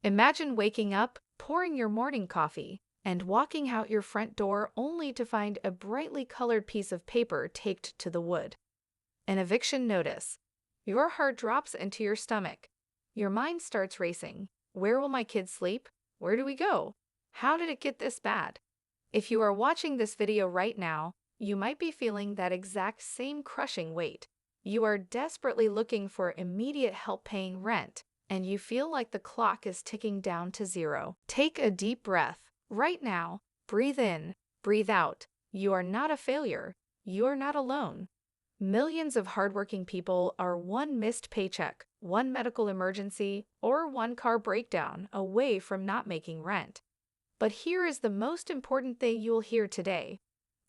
Imagine waking up, pouring your morning coffee, and walking out your front door only to find a brightly colored piece of paper taped to the wood. An eviction notice. Your heart drops into your stomach. Your mind starts racing. Where will my kids sleep? Where do we go? How did it get this bad? If you are watching this video right now, you might be feeling that exact same crushing weight. You are desperately looking for immediate help paying rent, and you feel like the clock is ticking down to zero. Take a deep breath. Right now, breathe in, breathe out. You are not a failure. You are not alone. Millions of hardworking people are one missed paycheck, one medical emergency, or one car breakdown away from not making rent. But here is the most important thing you'll hear today.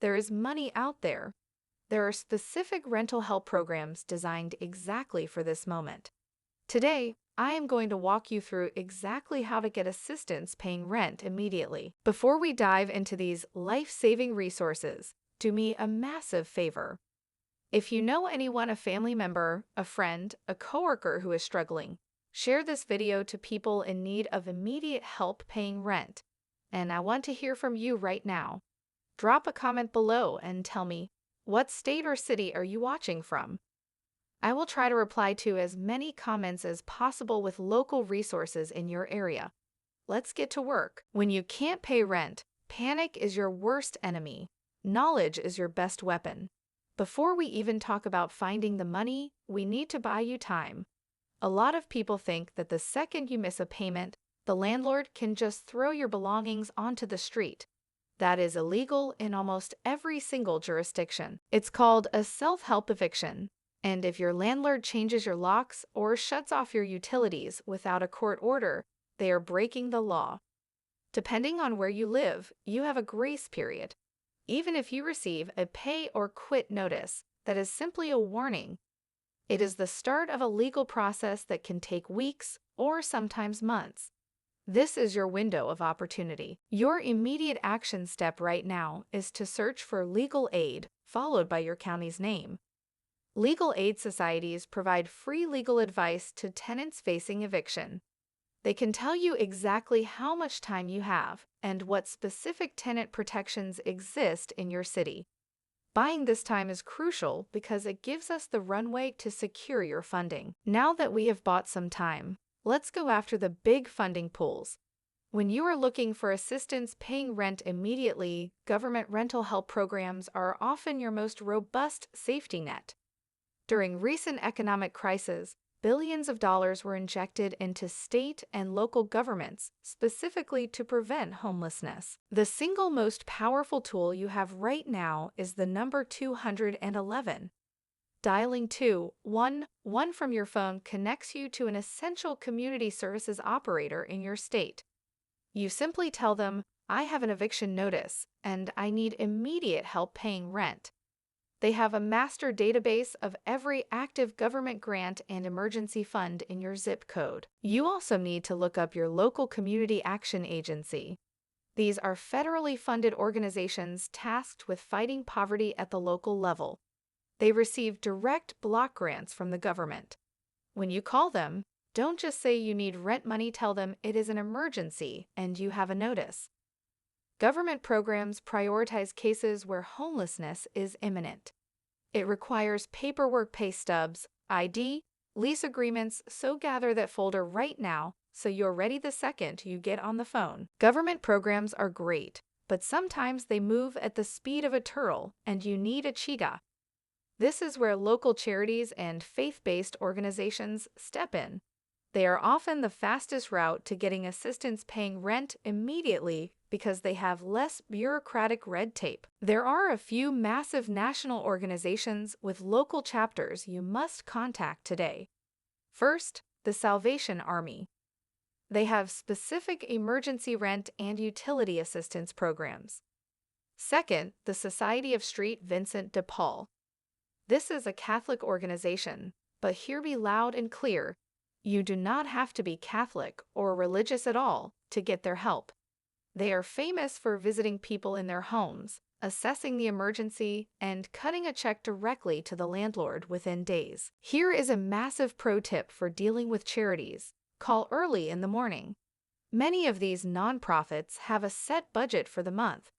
There is money out there. There are specific rental help programs designed exactly for this moment. Today, I am going to walk you through exactly how to get assistance paying rent immediately. Before we dive into these life-saving resources, do me a massive favor. If you know anyone, a family member, a friend, a coworker who is struggling, share this video to people in need of immediate help paying rent. And I want to hear from you right now. Drop a comment below and tell me, what state or city are you watching from? I will try to reply to as many comments as possible with local resources in your area. Let's get to work. When you can't pay rent, panic is your worst enemy. Knowledge is your best weapon. Before we even talk about finding the money, we need to buy you time. A lot of people think that the second you miss a payment, the landlord can just throw your belongings onto the street. That is illegal in almost every single jurisdiction. It's called a self-help eviction. And if your landlord changes your locks or shuts off your utilities without a court order, they are breaking the law. Depending on where you live, you have a grace period. Even if you receive a pay or quit notice, that is simply a warning. It is the start of a legal process that can take weeks or sometimes months. This is your window of opportunity. Your immediate action step right now is to search for legal aid, followed by your county's name. Legal aid societies provide free legal advice to tenants facing eviction. They can tell you exactly how much time you have and what specific tenant protections exist in your city. Buying this time is crucial because it gives us the runway to secure your funding. Now that we have bought some time, let's go after the big funding pools. When you are looking for assistance paying rent immediately, government rental help programs are often your most robust safety net. During recent economic crises, billions of dollars were injected into state and local governments specifically to prevent homelessness. The single most powerful tool you have right now is the number 211. Dialing 211 from your phone connects you to an essential community services operator in your state. You simply tell them, I have an eviction notice and I need immediate help paying rent. They have a master database of every active government grant and emergency fund in your zip code. You also need to look up your local community action agency. These are federally funded organizations tasked with fighting poverty at the local level. They receive direct block grants from the government. When you call them, don't just say you need rent money, tell them it is an emergency and you have a notice. Government programs prioritize cases where homelessness is imminent. It requires paperwork, pay stubs, ID, lease agreements, so gather that folder right now so you're ready the second you get on the phone. Government programs are great, but sometimes they move at the speed of a turtle and you need a cheetah. This is where local charities and faith-based organizations step in. They are often the fastest route to getting assistance paying rent immediately because they have less bureaucratic red tape. There are a few massive national organizations with local chapters you must contact today. First, the Salvation Army. They have specific emergency rent and utility assistance programs. Second, the Society of St. Vincent de Paul. This is a Catholic organization, but hear me loud and clear. You do not have to be Catholic or religious at all to get their help. They are famous for visiting people in their homes, assessing the emergency, and cutting a check directly to the landlord within days. Here is a massive pro tip for dealing with charities. Call early in the morning. Many of these nonprofits have a set budget for the month.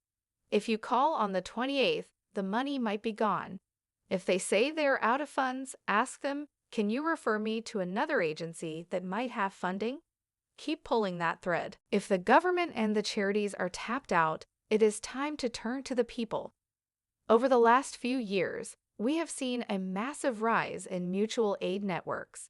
If you call on the 28th, the money might be gone. If they say they're out of funds, ask them, "Can you refer me to another agency that might have funding?" Keep pulling that thread. If the government and the charities are tapped out, it is time to turn to the people. Over the last few years, we have seen a massive rise in mutual aid networks.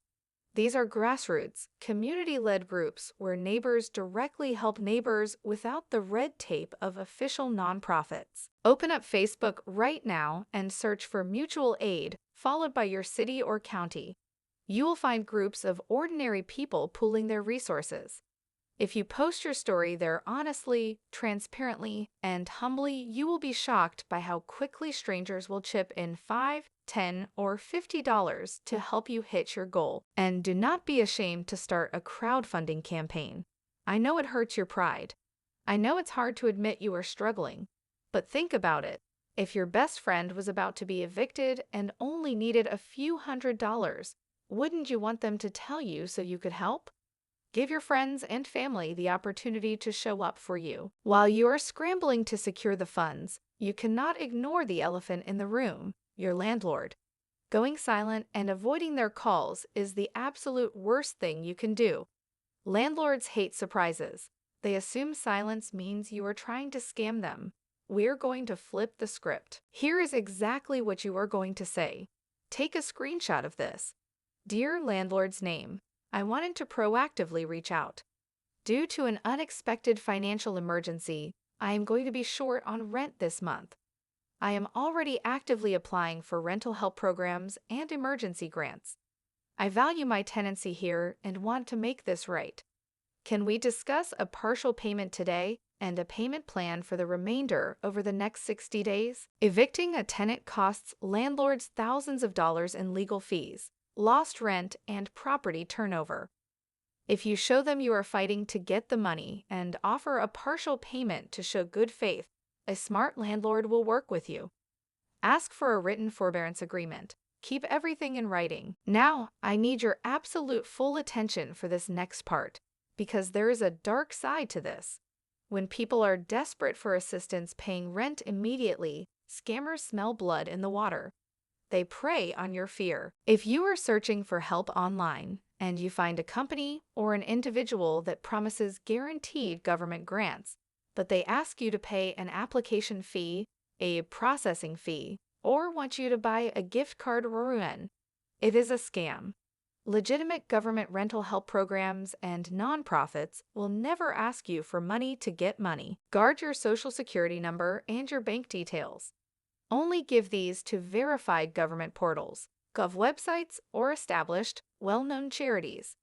These are grassroots, community-led groups where neighbors directly help neighbors without the red tape of official nonprofits. Open up Facebook right now and search for mutual aid, followed by your city or county. You will find groups of ordinary people pooling their resources. If you post your story there honestly, transparently, and humbly, you will be shocked by how quickly strangers will chip in $5, $10, or $50 to help you hit your goal. And do not be ashamed to start a crowdfunding campaign. I know it hurts your pride. I know it's hard to admit you are struggling. But think about it. If your best friend was about to be evicted and only needed a few $100s, wouldn't you want them to tell you so you could help? Give your friends and family the opportunity to show up for you. While you are scrambling to secure the funds, you cannot ignore the elephant in the room, your landlord. Going silent and avoiding their calls is the absolute worst thing you can do. Landlords hate surprises. They assume silence means you are trying to scam them. We're going to flip the script. Here is exactly what you are going to say. Take a screenshot of this. Dear landlord's name, I wanted to proactively reach out. Due to an unexpected financial emergency, I am going to be short on rent this month. I am already actively applying for rental help programs and emergency grants. I value my tenancy here and want to make this right. Can we discuss a partial payment today and a payment plan for the remainder over the next 60 days? Evicting a tenant costs landlords thousands of dollars in legal fees, lost rent, and property turnover. If you show them you are fighting to get the money and offer a partial payment to show good faith, a smart landlord will work with you. Ask for a written forbearance agreement. Keep everything in writing. Now, I need your absolute full attention for this next part, because there is a dark side to this. When people are desperate for assistance paying rent immediately, scammers smell blood in the water. They prey on your fear. If you are searching for help online and you find a company or an individual that promises guaranteed government grants, but they ask you to pay an application fee, a processing fee, or want you to buy a gift card or UN, it is a scam. Legitimate government rental help programs and nonprofits will never ask you for money to get money. Guard your social security number and your bank details. Only give these to verified government portals, gov websites, or established, well-known charities.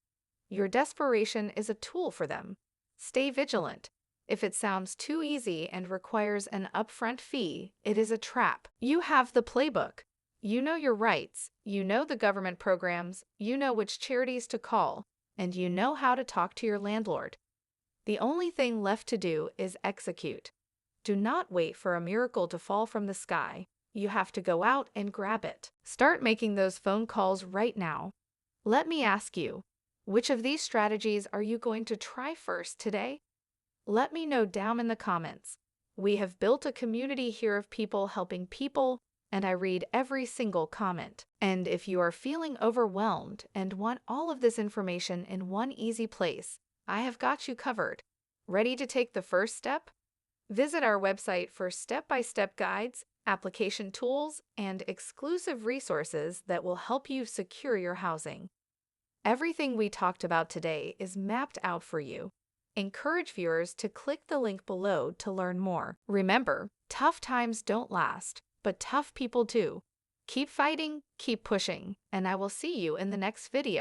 Your desperation is a tool for them. Stay vigilant. If it sounds too easy and requires an upfront fee, it is a trap. You have the playbook. You know your rights, you know the government programs, you know which charities to call, and you know how to talk to your landlord. The only thing left to do is execute. Do not wait for a miracle to fall from the sky. You have to go out and grab it. Start making those phone calls right now. Let me ask you, which of these strategies are you going to try first today? Let me know down in the comments. We have built a community here of people helping people, and I read every single comment. And if you are feeling overwhelmed and want all of this information in one easy place, I have got you covered. Ready to take the first step? Visit our website for step-by-step guides, application tools, and exclusive resources that will help you secure your housing. Everything we talked about today is mapped out for you. Encourage viewers to click the link below to learn more. Remember, tough times don't last, but tough people do. Keep fighting, keep pushing, and I will see you in the next video.